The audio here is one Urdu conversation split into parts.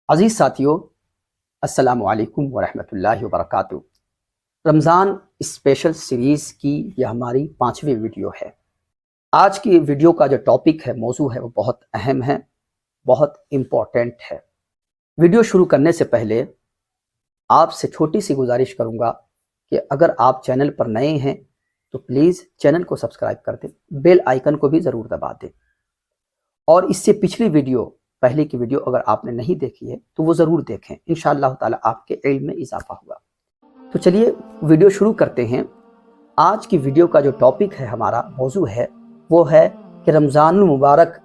عزیز ساتھیوں، السلام علیکم ورحمۃ اللہ وبرکاتہ۔ رمضان اسپیشل سیریز کی یہ ہماری 5ویں ویڈیو ہے۔ آج کی ویڈیو کا جو ٹاپک ہے، موضوع ہے، وہ بہت اہم ہے، بہت امپورٹنٹ ہے۔ ویڈیو شروع کرنے سے پہلے آپ سے چھوٹی سی گزارش کروں گا کہ اگر آپ چینل پر نئے ہیں تو پلیز چینل کو سبسکرائب کر دیں، بیل آئیکن کو بھی ضرور دبا دیں، اور اس سے پچھلی ویڈیو، پہلے کی ویڈیو اگر آپ نے نہیں دیکھی ہے تو وہ ضرور دیکھیں، انشاءاللہ تعالی آپ کے علم میں اضافہ ہوگا۔ تو چلیے ویڈیو شروع کرتے ہیں۔ آج کی ویڈیو کا جو ٹاپک ہے، ہمارا موضوع ہے، وہ ہے کہ رمضان المبارک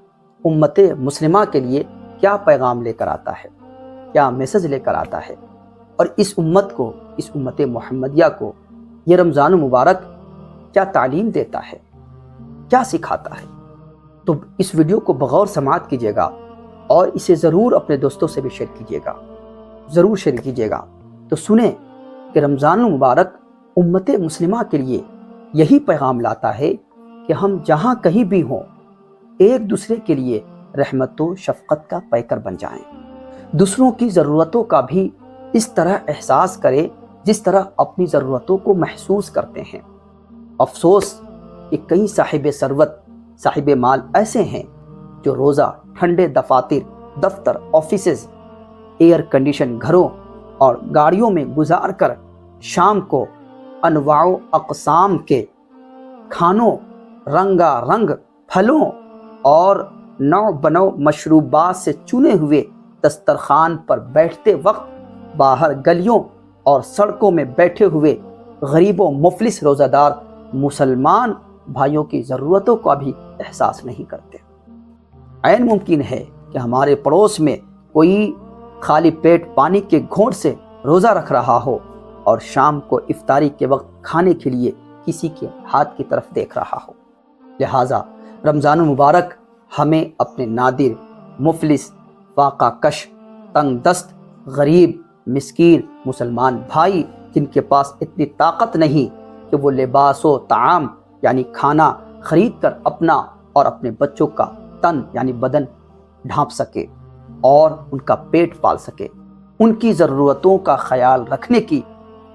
امت مسلمہ کے لیے کیا پیغام لے کر آتا ہے، کیا میسج لے کر آتا ہے، اور اس امت کو، اس امت محمدیہ کو یہ رمضان المبارک کیا تعلیم دیتا ہے، کیا سکھاتا ہے۔ تو اس ویڈیو کو بغور سماعت کیجیے گا اور اسے ضرور اپنے دوستوں سے بھی شیئر کیجیے گا، ضرور شیئر کیجیے گا۔ تو سنیں کہ رمضان المبارک امت مسلمہ کے لیے یہی پیغام لاتا ہے کہ ہم جہاں کہیں بھی ہوں، ایک دوسرے کے لیے رحمت و شفقت کا پیکر بن جائیں، دوسروں کی ضرورتوں کا بھی اس طرح احساس کریں جس طرح اپنی ضرورتوں کو محسوس کرتے ہیں۔ افسوس کہ کئی صاحب ثروت، صاحب مال ایسے ہیں جو روزہ ٹھنڈے دفاتر، دفتر، آفیسز، ایئر کنڈیشن گھروں اور گاڑیوں میں گزار کر شام کو انواع و اقسام کے کھانوں، رنگا رنگ پھلوں اور نو بنو مشروبات سے چنے ہوئے دسترخوان پر بیٹھتے وقت باہر گلیوں اور سڑکوں میں بیٹھے ہوئے غریب و مفلس روزہ دار مسلمان بھائیوں کی ضرورتوں کا بھی احساس نہیں کرتے۔ عین ممکن ہے کہ ہمارے پڑوس میں کوئی خالی پیٹ پانی کے گھونٹ سے روزہ رکھ رہا ہو اور شام کو افطاری کے وقت کھانے کے لیے کسی کے ہاتھ کی طرف دیکھ رہا ہو۔ لہٰذا رمضان المبارک ہمیں اپنے نادر، مفلس، فاقہ کش، تنگ دست، غریب، مسکین مسلمان بھائی جن کے پاس اتنی طاقت نہیں کہ وہ لباس و طعام یعنی کھانا خرید کر اپنا اور اپنے بچوں کا تن یعنی بدن ڈھانپ سکے اور ان کا پیٹ پال سکے، ان کی ضرورتوں کا خیال رکھنے کی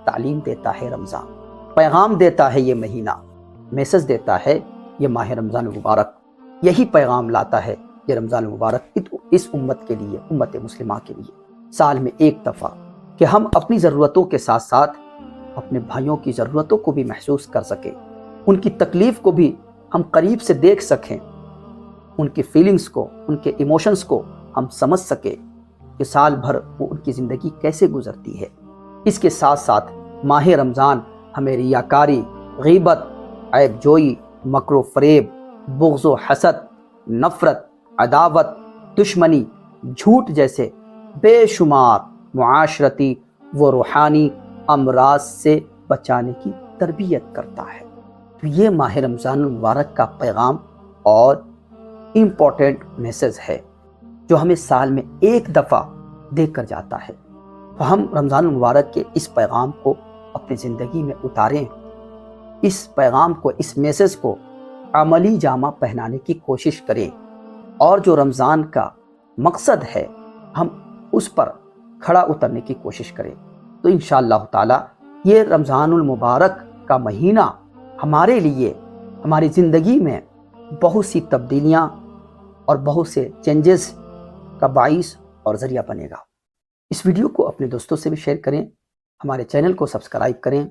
تعلیم دیتا ہے رمضان، پیغام دیتا ہے یہ مہینہ، میسج دیتا ہے یہ ماہ رمضان المبارک۔ یہی پیغام لاتا ہے یہ رمضان المبارک اس امت کے لیے، امت مسلمہ کے لیے، سال میں ایک دفعہ، کہ ہم اپنی ضرورتوں کے ساتھ ساتھ اپنے بھائیوں کی ضرورتوں کو بھی محسوس کر سکیں، ان کی تکلیف کو بھی ہم قریب سے دیکھ سکیں، ان کی فیلنگز کو، ان کے ایموشنز کو ہم سمجھ سکیں کہ سال بھر وہ ان کی زندگی کیسے گزرتی ہے۔ اس کے ساتھ ساتھ ماہ رمضان ہمیں ریاکاری، غیبت، عیب جوئی، مکر و فریب، بغض و حسد، نفرت، عداوت، دشمنی، جھوٹ جیسے بے شمار معاشرتی و روحانی امراض سے بچانے کی تربیت کرتا ہے۔ تو یہ ماہ رمضان المبارک کا پیغام اور امپورٹنٹ میسج ہے جو ہمیں سال میں ایک دفعہ دے کر جاتا ہے۔ تو ہم رمضان المبارک کے اس پیغام کو اپنی زندگی میں اتاریں، اس پیغام کو، اس میسج کو عملی جامہ پہنانے کی کوشش کریں، اور جو رمضان کا مقصد ہے ہم اس پر کھڑا اترنے کی کوشش کریں۔ تو انشاءاللہ تعالی یہ رمضان المبارک کا مہینہ ہمارے لیے، ہماری زندگی میں بہت سی تبدیلیاں اور بہت سے چینجز کا باعث اور ذریعہ بنے گا۔ اس ویڈیو کو اپنے دوستوں سے بھی شیئر کریں، ہمارے چینل کو سبسکرائب کریں،